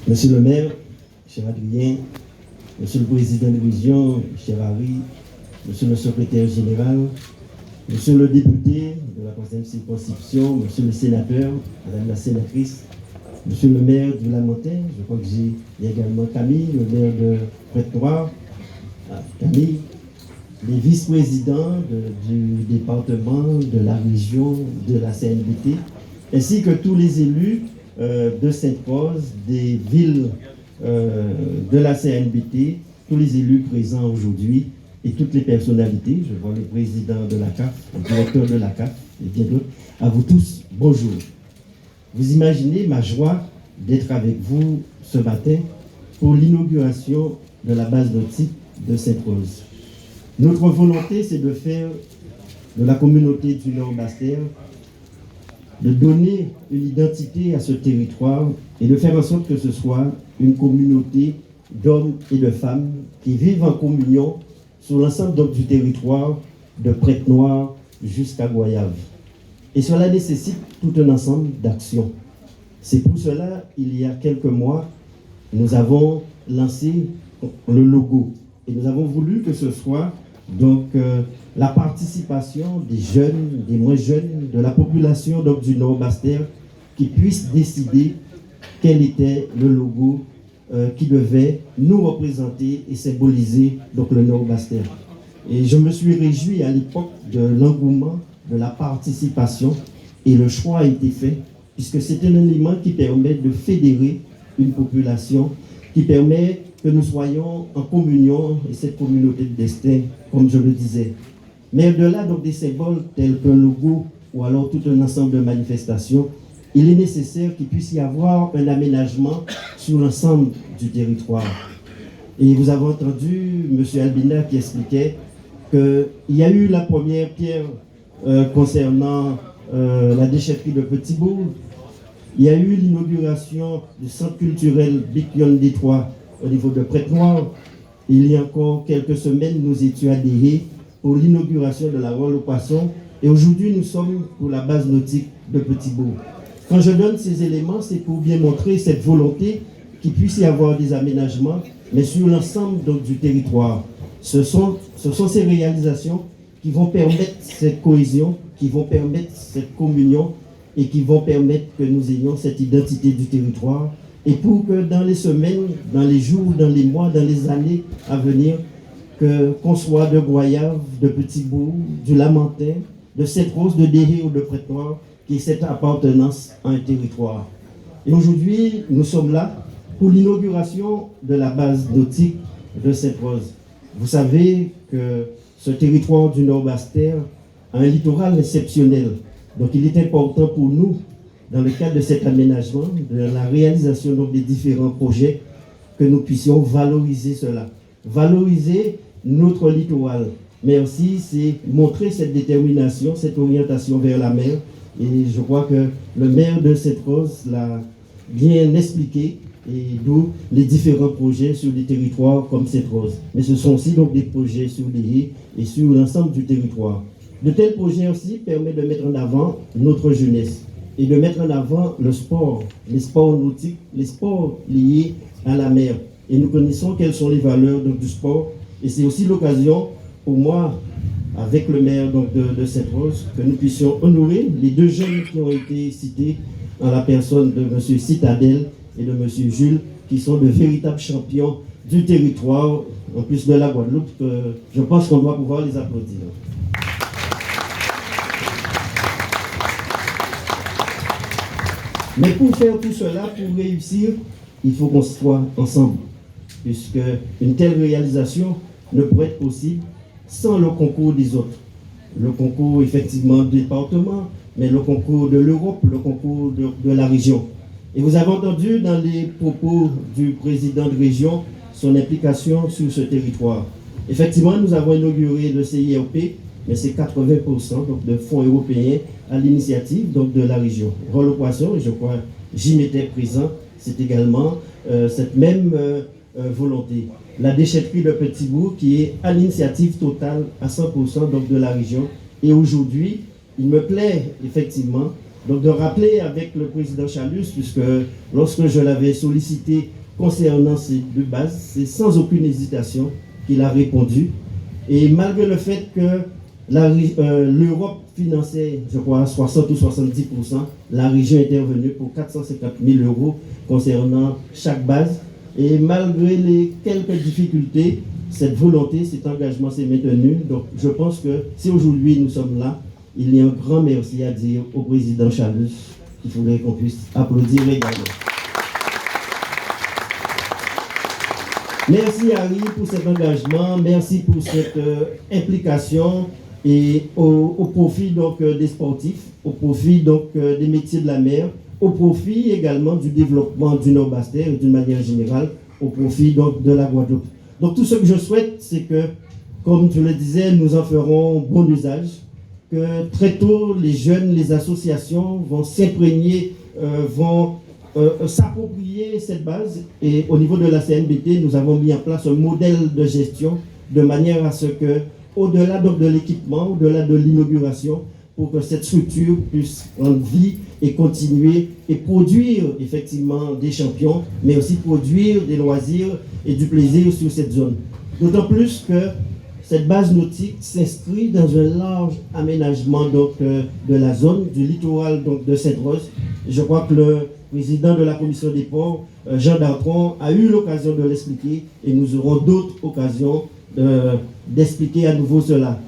Monsieur le maire, cher Adrien, monsieur le président de région, cher Harry, monsieur le secrétaire général, monsieur le député de la 3e circonscription, monsieur le sénateur, madame la sénatrice, monsieur le maire de Lamontagne, je crois que j'ai également Camille, le maire de Pointe-Noire, Camille, les vice-présidents du département, de la région, de la CNBT, ainsi que tous les élus de Sainte-Rose, des villes de la CNBT, tous les élus présents aujourd'hui et toutes les personnalités. Je vois le président de la CAF, le directeur de la CAF et bien d'autres. À vous tous, bonjour. Vous imaginez ma joie d'être avec vous ce matin pour l'inauguration de la base nautique de Sainte-Rose. Notre volonté, c'est de faire de la communauté du Nord-Bastère, de donner une identité à ce territoire et de faire en sorte que ce soit une communauté d'hommes et de femmes qui vivent en communion sur l'ensemble du territoire, de Pointe-Noire jusqu'à Goyave. Et cela nécessite tout un ensemble d'actions. C'est pour cela, il y a quelques mois, nous avons lancé le logo. Et nous avons voulu que ce soit donc la participation des jeunes, des moins jeunes, de la population donc, du Nord-Bastère qui puissent décider quel était le logo qui devait nous représenter et symboliser donc, le Nord-Bastère. Et je me suis réjoui à l'époque de l'engouement, de la participation, et le choix a été fait, puisque c'est un élément qui permet de fédérer une population, qui permet que nous soyons en communion et cette communauté de destin, comme je le disais. Mais au-delà donc des symboles tels qu'un logo ou alors tout un ensemble de manifestations, il est nécessaire qu'il puisse y avoir un aménagement sur l'ensemble du territoire. Et vous avez entendu M. Albina qui expliquait qu'il y a eu la première pierre concernant la déchetterie de Petit-Bourg. Il y a eu l'inauguration du centre culturel Bic-Yon Détroit au niveau de Pointe-Noire. Il y a encore quelques semaines, nous étions à Déhé pour l'inauguration de la Rolle aux Poissons. Et aujourd'hui, nous sommes pour la base nautique de Petit-Bourg. Quand je donne ces éléments, c'est pour bien montrer cette volonté qu'il puisse y avoir des aménagements, mais sur l'ensemble du territoire. Ce sont ces réalisations qui vont permettre cette cohésion, qui vont permettre cette communion et qui vont permettre que nous ayons cette identité du territoire. Et pour que dans les semaines, dans les jours, dans les mois, dans les années à venir, qu'on soit de Goyave, de Petit-Bourg, du Lamentin, de Sainte-Rose, de Déhé ou de Pointe-Noire, qui ait cette appartenance à un territoire. Et aujourd'hui, nous sommes là pour l'inauguration de la base nautique de Sainte-Rose. Vous savez que ce territoire du Nord-Bastère a un littoral exceptionnel. Donc il est important pour nous, dans le cadre de cet aménagement, de la réalisation donc, des différents projets, que nous puissions valoriser cela. Valoriser notre littoral, mais aussi c'est montrer cette détermination, cette orientation vers la mer. Et je crois que le maire de Sainte-Rose l'a bien expliqué, et d'où les différents projets sur des territoires comme Sainte-Rose. Mais ce sont aussi donc des projets sur les haies et sur l'ensemble du territoire. De tels projets aussi permettent de mettre en avant notre jeunesse et de mettre en avant le sport, les sports nautiques, les sports liés à la mer. Et nous connaissons quelles sont les valeurs donc, du sport. Et c'est aussi l'occasion pour moi, avec le maire donc, de Sainte-Rose, que nous puissions honorer les deux jeunes qui ont été cités en la personne de M. Citadel et de M. Jules, qui sont de véritables champions du territoire, en plus de la Guadeloupe. Je pense qu'on doit pouvoir les applaudir. Mais pour faire tout cela, pour réussir, il faut qu'on soit ensemble, puisque une telle réalisation ne pourrait être possible sans le concours des autres. Le concours, effectivement, du département, mais le concours de l'Europe, le concours de la région. Et vous avez entendu dans les propos du président de région son implication sur ce territoire. Effectivement, nous avons inauguré le CIRP, mais c'est 80% donc, de fonds européens à l'initiative donc, de la région. Rolle aux Poissons, et je crois j'y m'étais présent, c'est également cette même volonté. La déchetterie de Petit-Bourg qui est à l'initiative totale à 100% donc, de la région. Et aujourd'hui, il me plaît effectivement Donc de rappeler avec le président Chalus, puisque lorsque je l'avais sollicité concernant ces deux bases, c'est sans aucune hésitation qu'il a répondu. Et malgré le fait que l'Europe finançait, je crois, 60 ou 70%, la région est intervenue pour 450 000 euros concernant chaque base. Et malgré les quelques difficultés, cette volonté, cet engagement s'est maintenu. Donc je pense que si aujourd'hui nous sommes là, il y a un grand merci à dire au président Chalus qu'il faudrait qu'on puisse applaudir également. Merci Harry pour cet engagement, merci pour cette implication et au profit donc des sportifs, au profit donc des métiers de la mer, au profit également du développement du Nord-Bas-Terre et d'une manière générale, au profit donc de la Guadeloupe. Donc tout ce que je souhaite, c'est que, comme je le disais, nous en ferons bon usage, que très tôt les jeunes, les associations vont s'imprégner, vont s'approprier cette base. Et au niveau de la CNBT, nous avons mis en place un modèle de gestion de manière à ce que, au-delà donc de l'équipement, au-delà de l'inauguration, pour que cette structure puisse prendre vie et continuer et produire effectivement des champions, mais aussi produire des loisirs et du plaisir sur cette zone. D'autant plus que cette base nautique s'inscrit dans un large aménagement donc, de la zone, du littoral donc, de Sainte-Rose. Je crois que le président de la commission des ports, Jean Dartron, a eu l'occasion de l'expliquer et nous aurons d'autres occasions d'expliquer à nouveau cela.